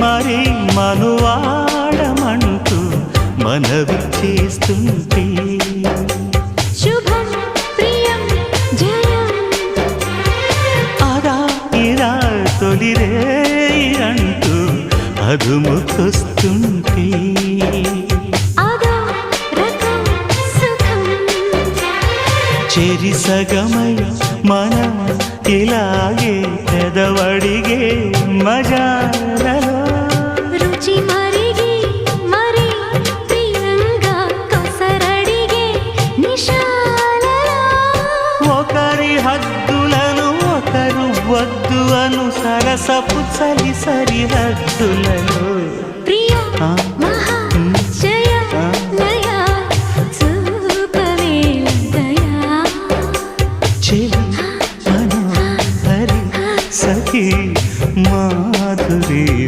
మరి మనువాడమంటూ మనవి చేస్తుంటే శుభం ప్రియం జయం అదా ఇదా తొలిరే అంటూ అదుముకొస్తుంటే అదో రకం సుఖం చెరి సగమై మనం ఇలాగే పెదవడిగే మజాలలో రుచి మరిగి మరి ప్రియంగా కొసరడిగే నిశాలలో ఒకరి హద్దులను ఒకరు వద్దు అను సరసపు చలి సరిహద్దులలో ప్రియా ఆ